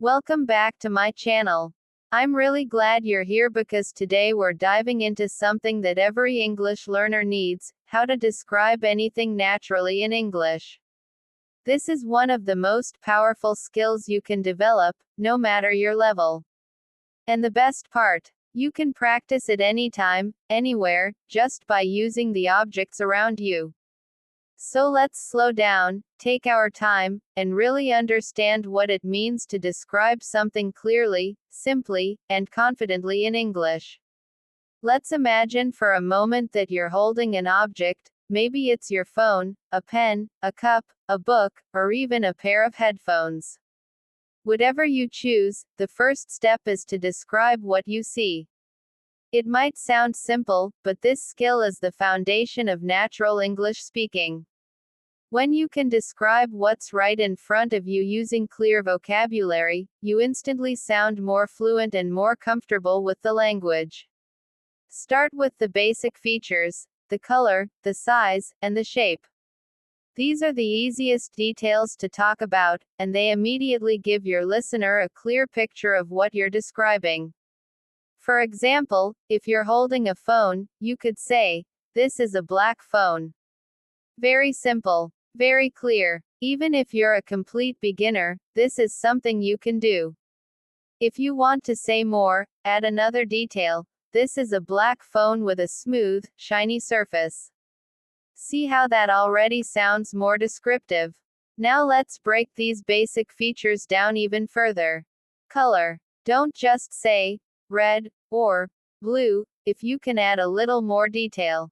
Welcome back to my channel. I'm really glad you're here because today we're diving into something that every English learner needs: how to describe anything naturally in English. This is one of the most powerful skills you can develop, no matter your level. And the best part, you can practice it anytime, anywhere, just by using the objects around you. So let's slow down, take our time, and really understand what it means to describe something clearly, simply, and confidently in English. Let's imagine for a moment that you're holding an object. Maybe it's your phone, a pen, a cup, a book, or even a pair of headphones. Whatever you choose, the first step is to describe what you see. It might sound simple, but this skill is the foundation of natural English speaking. When you can describe what's right in front of you using clear vocabulary, you instantly sound more fluent and more comfortable with the language. Start with the basic features: the color, the size, and the shape. These are the easiest details to talk about, and they immediately give your listener a clear picture of what you're describing. For example, if you're holding a phone, you could say, "This is a black phone." Very simple. Very clear. Even if you're a complete beginner, this is something you can do. If you want to say more, add another detail: "This is a black phone with a smooth, shiny surface." See how that already sounds more descriptive? Now let's break these basic features down even further. Color. Don't just say red or blue. If you can add a little more detail,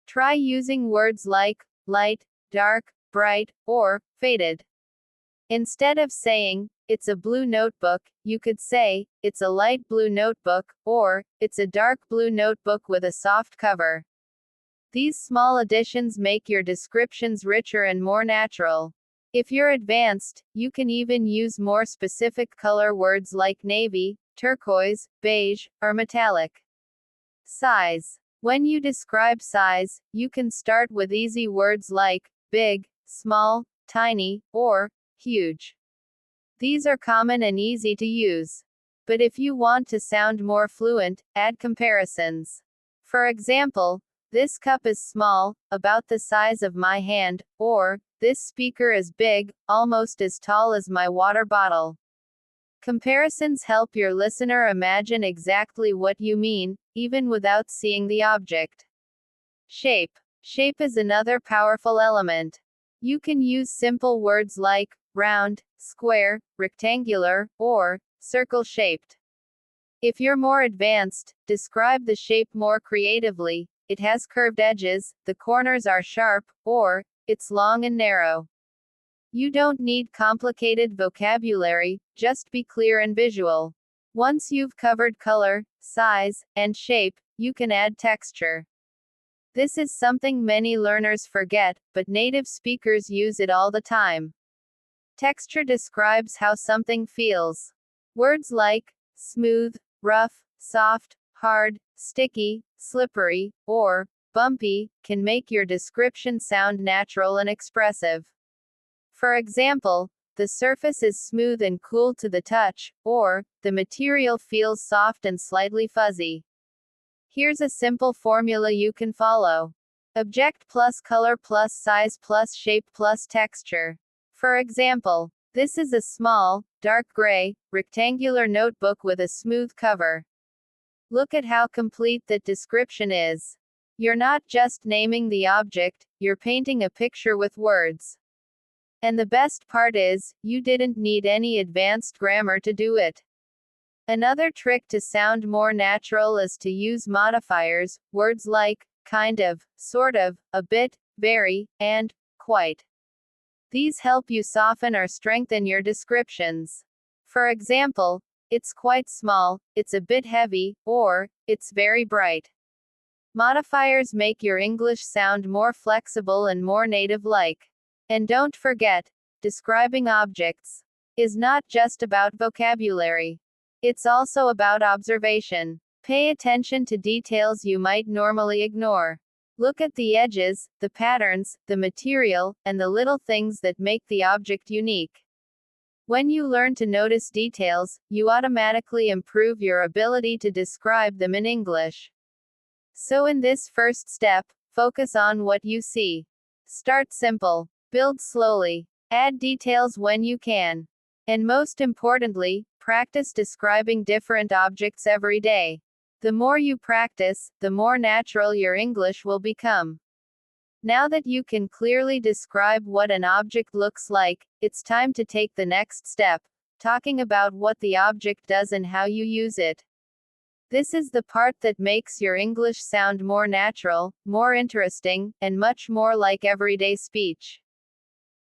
try using words like light, dark, bright, or faded. Instead of saying, "It's a blue notebook," you could say, "It's a light blue notebook," or, "It's a dark blue notebook with a soft cover." These small additions make your descriptions richer and more natural. If you're advanced, you can even use more specific color words like navy, turquoise, beige, or metallic. Size. When you describe size, you can start with easy words like big, small, tiny, or huge. These are common and easy to use. But if you want to sound more fluent, add comparisons. For example, "This cup is small, about the size of my hand," or, "This speaker is big, almost as tall as my water bottle." Comparisons help your listener imagine exactly what you mean, even without seeing the object. Shape. Shape is another powerful element. You can use simple words like round, square, rectangular, or circle-shaped. If you're more advanced, describe the shape more creatively: "It has curved edges, the corners are sharp," or, "It's long and narrow." You don't need complicated vocabulary, just be clear and visual. Once you've covered color, size, and shape, you can add texture. This is something many learners forget, but native speakers use it all the time. Texture describes how something feels. Words like smooth, rough, soft, hard, sticky, slippery, or bumpy can make your description sound natural and expressive. For example, "The surface is smooth and cool to the touch," or, "The material feels soft and slightly fuzzy." Here's a simple formula you can follow: object plus color plus size plus shape plus texture. For example, "This is a small, dark gray, rectangular notebook with a smooth cover." Look at how complete that description is. You're not just naming the object, you're painting a picture with words. And the best part is, you didn't need any advanced grammar to do it. Another trick to sound more natural is to use modifiers, words like kind of, sort of, a bit, very, and quite. These help you soften or strengthen your descriptions. For example, "It's quite small, it's a bit heavy," or, "It's very bright." Modifiers make your English sound more flexible and more native-like. And don't forget, describing objects is not just about vocabulary. It's also about observation. Pay attention to details you might normally ignore. Look at the edges, the patterns, the material, and the little things that make the object unique. When you learn to notice details, you automatically improve your ability to describe them in English. So in this first step, focus on what you see. Start simple. Build slowly. Add details when you can. And most importantly, practice describing different objects every day. The more you practice, the more natural your English will become. Now that you can clearly describe what an object looks like, it's time to take the next step, talking about what the object does and how you use it. This is the part that makes your English sound more natural, more interesting, and much more like everyday speech.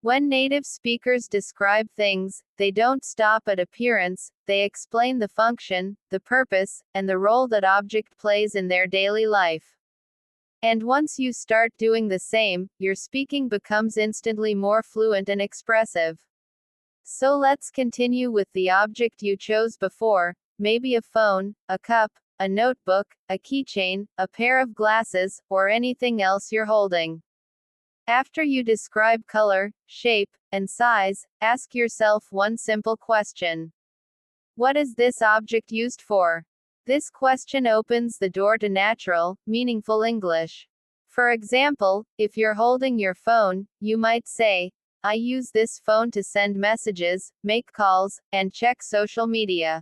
When native speakers describe things, they don't stop at appearance, they explain the function, the purpose, and the role that object plays in their daily life. And once you start doing the same, your speaking becomes instantly more fluent and expressive. So let's continue with the object you chose before, maybe a phone, a cup, a notebook, a keychain, a pair of glasses, or anything else you're holding. After you describe color, shape, and size, ask yourself one simple question. What is this object used for? This question opens the door to natural, meaningful English. For example, if you're holding your phone, you might say, I use this phone to send messages, make calls, and check social media.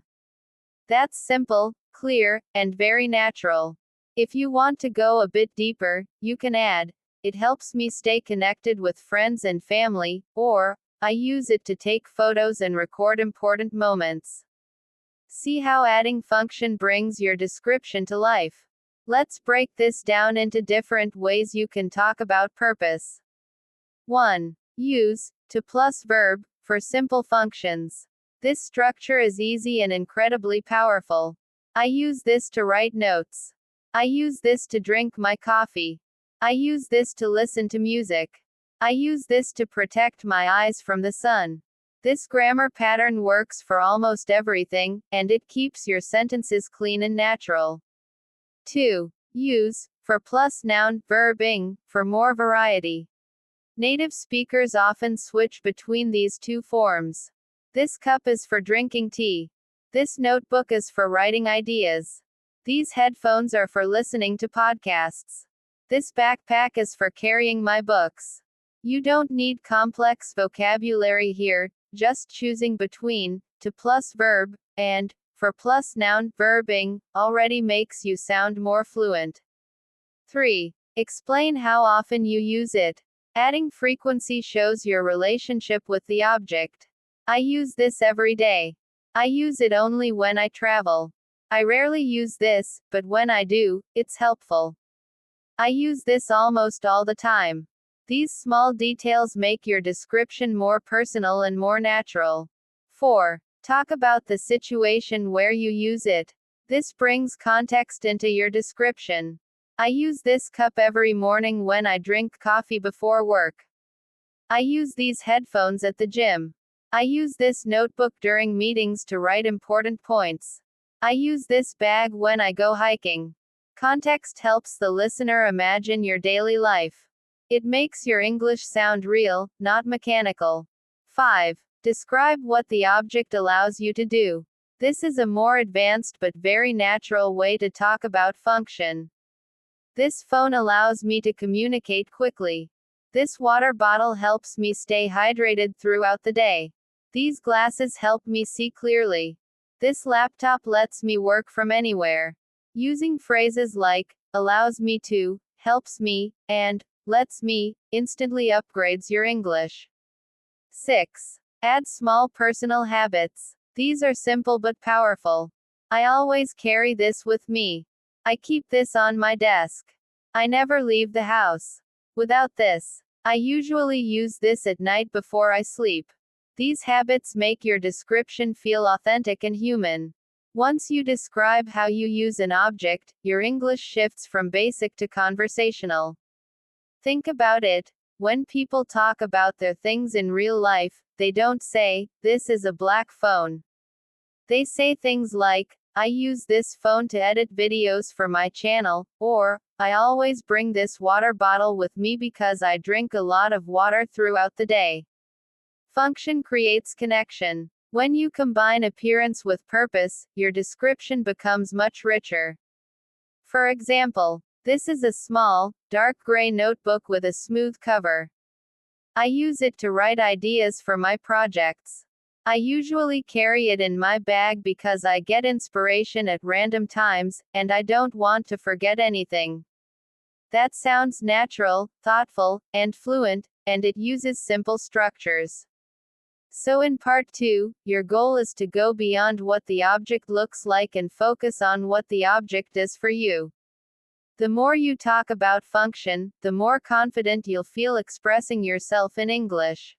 That's simple, clear, and very natural. If you want to go a bit deeper, you can add, it helps me stay connected with friends and family, or, I use it to take photos and record important moments. See how adding function brings your description to life. Let's break this down into different ways you can talk about purpose. 1. Use, to plus verb, for simple functions. This structure is easy and incredibly powerful. I use this to write notes. I use this to drink my coffee. I use this to listen to music. I use this to protect my eyes from the sun. This grammar pattern works for almost everything, and it keeps your sentences clean and natural. 2. Use, for plus noun, verb ing, for more variety. Native speakers often switch between these two forms. This cup is for drinking tea. This notebook is for writing ideas. These headphones are for listening to podcasts. This backpack is for carrying my books. You don't need complex vocabulary here, just choosing between, to plus verb, and, for plus noun, verb ing, already makes you sound more fluent. 3. Explain how often you use it. Adding frequency shows your relationship with the object. I use this every day. I use it only when I travel. I rarely use this, but when I do, it's helpful. I use this almost all the time. These small details make your description more personal and more natural. 4. Talk about the situation where you use it. This brings context into your description. I use this cup every morning when I drink coffee before work. I use these headphones at the gym. I use this notebook during meetings to write important points. I use this bag when I go hiking. Context helps the listener imagine your daily life. It makes your English sound real, not mechanical. 5. Describe what the object allows you to do. This is a more advanced but very natural way to talk about function. This phone allows me to communicate quickly. This water bottle helps me stay hydrated throughout the day. These glasses help me see clearly. This laptop lets me work from anywhere. Using phrases like, allows me to, helps me, and, lets me, instantly upgrades your English. 6. Add small personal habits. These are simple but powerful. I always carry this with me. I keep this on my desk. I never leave the house without this. I usually use this at night before I sleep. These habits make your description feel authentic and human. Once you describe how you use an object, your English shifts from basic to conversational. Think about it. When people talk about their things in real life, they don't say, this is a black phone. They say things like, I use this phone to edit videos for my channel, or, I always bring this water bottle with me because I drink a lot of water throughout the day. Function creates connection. When you combine appearance with purpose, your description becomes much richer. For example, this is a small, dark gray notebook with a smooth cover. I use it to write ideas for my projects. I usually carry it in my bag because I get inspiration at random times, and I don't want to forget anything. That sounds natural, thoughtful, and fluent, and it uses simple structures. So in part 2, your goal is to go beyond what the object looks like and focus on what the object does for you. The more you talk about function, the more confident you'll feel expressing yourself in English.